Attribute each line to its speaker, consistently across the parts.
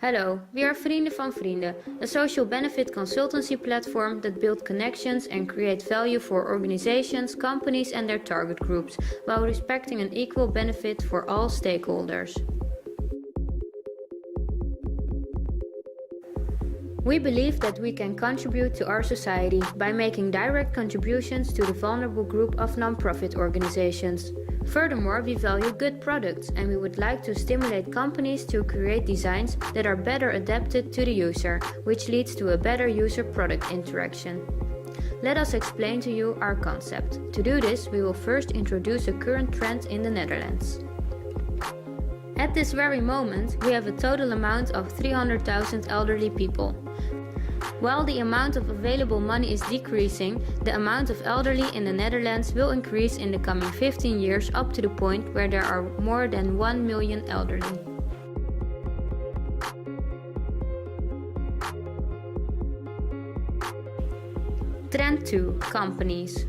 Speaker 1: Hello, we are Vrienden van Vrienden, a social benefit consultancy platform that builds connections and creates value for organizations, companies and their target groups, while respecting an equal benefit for all stakeholders. We believe that we can contribute to our society by making direct contributions to the vulnerable group of non-profit organizations. Furthermore, we value good products and we would like to stimulate companies to create designs that are better adapted to the user, which leads to a better user-product interaction. Let us explain to you our concept. To do this, we will first introduce a current trend in the Netherlands. At this very moment, we have a total amount of 300,000 elderly people. While the amount of available money is decreasing, the amount of elderly in the Netherlands will increase in the coming 15 years up to the point where there are more than 1 million elderly. Trend 2. Companies.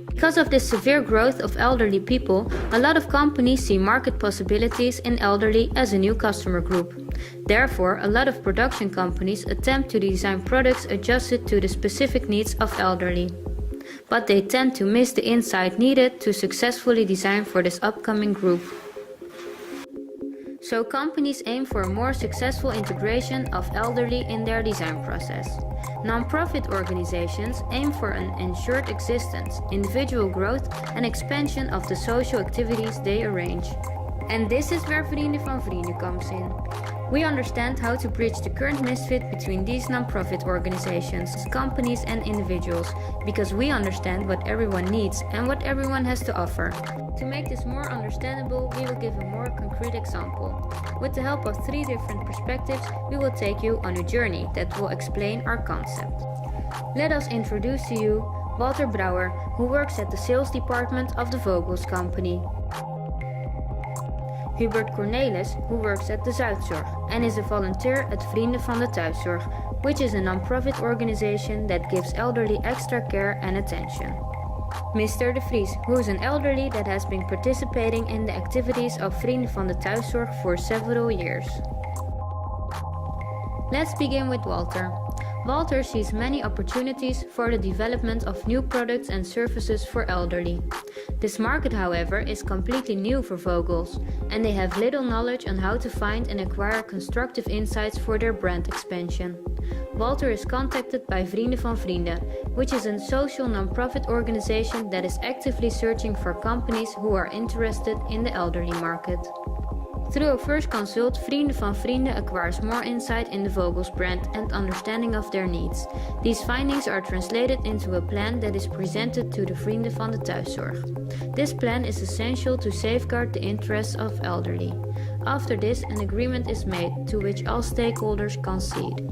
Speaker 1: Because of this severe growth of elderly people, a lot of companies see market possibilities in elderly as a new customer group. Therefore, a lot of production companies attempt to design products adjusted to the specific needs of elderly. But they tend to miss the insight needed to successfully design for this upcoming group. So companies aim for a more successful integration of elderly in their design process. Non-profit organizations aim for an ensured existence, individual growth and expansion of the social activities they arrange. And this is where Vrienden van Vrienden comes in. We understand how to bridge the current misfit between these non-profit organizations, companies and individuals, because we understand what everyone needs and what everyone has to offer. To make this more understandable, we will give a more concrete example. With the help of 3 different perspectives, we will take you on a journey that will explain our concept. Let us introduce to you Walter Brouwer, who works at the sales department of the Vogels company. Hubert Cornelis, who works at the Zuidzorg and is a volunteer at Vrienden van de Thuiszorg, which is a non-profit organization that gives elderly extra care and attention. Mr. De Vries, who is an elderly that has been participating in the activities of Vrienden van de Thuiszorg for several years. Let's begin with Walter. Walter sees many opportunities for the development of new products and services for elderly. This market, however, is completely new for Vogels, and they have little knowledge on how to find and acquire constructive insights for their brand expansion. Walter is contacted by Vrienden van Vrienden, which is a social non-profit organization that is actively searching for companies who are interested in the elderly market. Through a first consult, Vrienden van Vrienden acquires more insight in the Vogels brand and understanding of their needs. These findings are translated into a plan that is presented to the Vrienden van de Thuiszorg. This plan is essential to safeguard the interests of elderly. After this, an agreement is made, to which all stakeholders concede.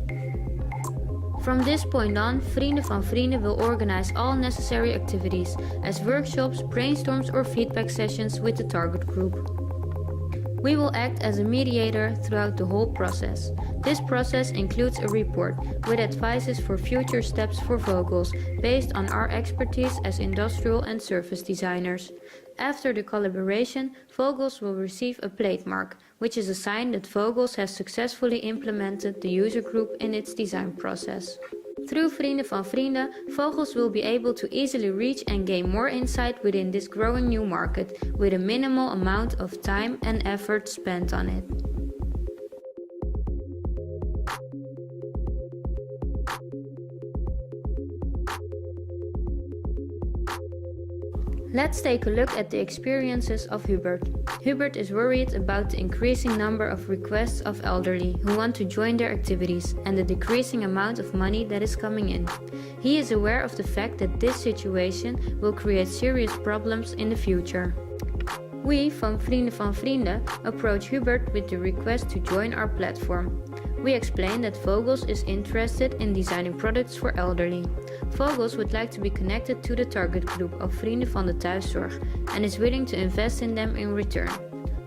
Speaker 1: From this point on, Vrienden van Vrienden will organize all necessary activities, as workshops, brainstorms or feedback sessions with the target group. We will act as a mediator throughout the whole process. This process includes a report with advices for future steps for Vogels based on our expertise as industrial and service designers. After the collaboration, Vogels will receive a plate mark, which is a sign that Vogels has successfully implemented the user group in its design process. Through Vrienden van Vrienden, Vogels will be able to easily reach and gain more insight within this growing new market, with a minimal amount of time and effort spent on it. Let's take a look at the experiences of Hubert. Hubert is worried about the increasing number of requests of elderly who want to join their activities and the decreasing amount of money that is coming in. He is aware of the fact that this situation will create serious problems in the future. We from Vrienden van Vrienden approach Hubert with the request to join our platform. We explain that Vogels is interested in designing products for elderly. Vogels would like to be connected to the target group of Vrienden van de Thuiszorg and is willing to invest in them in return.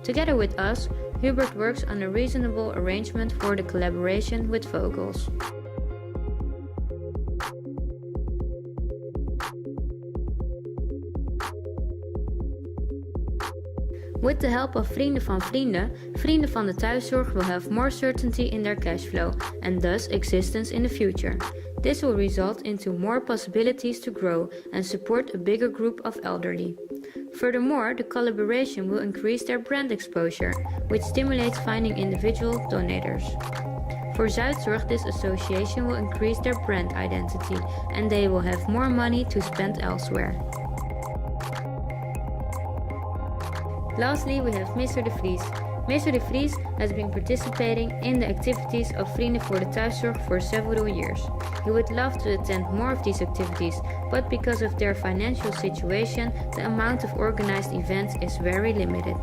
Speaker 1: Together with us, Hubert works on a reasonable arrangement for the collaboration with Vogels. With the help of Vrienden van Vrienden, Vrienden van de Thuiszorg will have more certainty in their cash flow and thus existence in the future. This will result into more possibilities to grow and support a bigger group of elderly. Furthermore, the collaboration will increase their brand exposure, which stimulates finding individual donators. For Zuidzorg, this association will increase their brand identity and they will have more money to spend elsewhere. Lastly, we have Mr. De Vries. Mr. De Vries has been participating in the activities of Vrienden voor de Thuiszorg for several years. He would love to attend more of these activities, but because of their financial situation, the amount of organized events is very limited.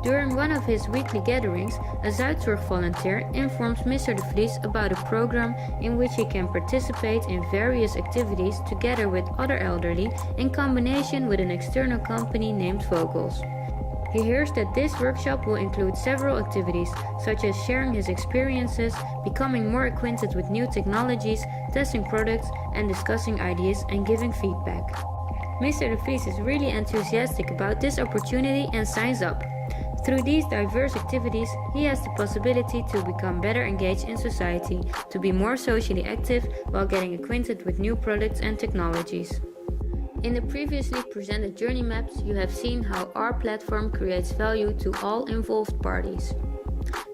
Speaker 1: During one of his weekly gatherings, a Zuidzorg volunteer informs Mr. De Vries about a program in which he can participate in various activities together with other elderly in combination with an external company named Vogels. He hears that this workshop will include several activities, such as sharing his experiences, becoming more acquainted with new technologies, testing products, and discussing ideas and giving feedback. Mr. De Vries is really enthusiastic about this opportunity and signs up. Through these diverse activities, he has the possibility to become better engaged in society, to be more socially active while getting acquainted with new products and technologies. In the previously presented journey maps, you have seen how our platform creates value to all involved parties.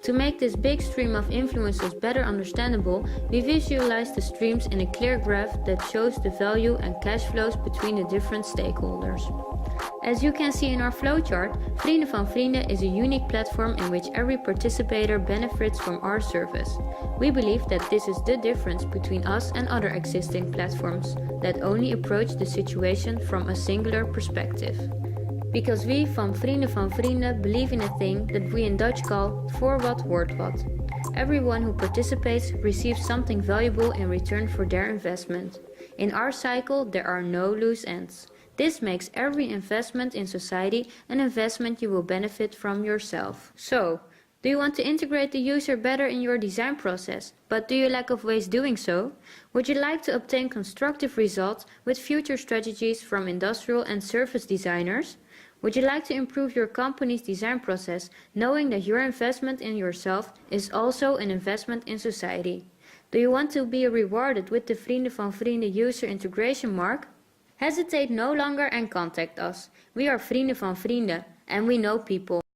Speaker 1: To make this big stream of influencers better understandable, we visualize the streams in a clear graph that shows the value and cash flows between the different stakeholders. As you can see in our flowchart, Vrienden van Vrienden is a unique platform in which every participator benefits from our service. We believe that this is the difference between us and other existing platforms that only approach the situation from a singular perspective. Because we van Vrienden believe in a thing that we in Dutch call voor wat hoort wat. Everyone who participates receives something valuable in return for their investment. In our cycle, there are no loose ends. This makes every investment in society an investment you will benefit from yourself. So, do you want to integrate the user better in your design process, but do you lack of ways doing so? Would you like to obtain constructive results with future strategies from industrial and service designers? Would you like to improve your company's design process, knowing that your investment in yourself is also an investment in society? Do you want to be rewarded with the Vrienden van Vrienden user integration mark? Hesitate no longer and contact us. We are Vrienden van Vrienden and we know people.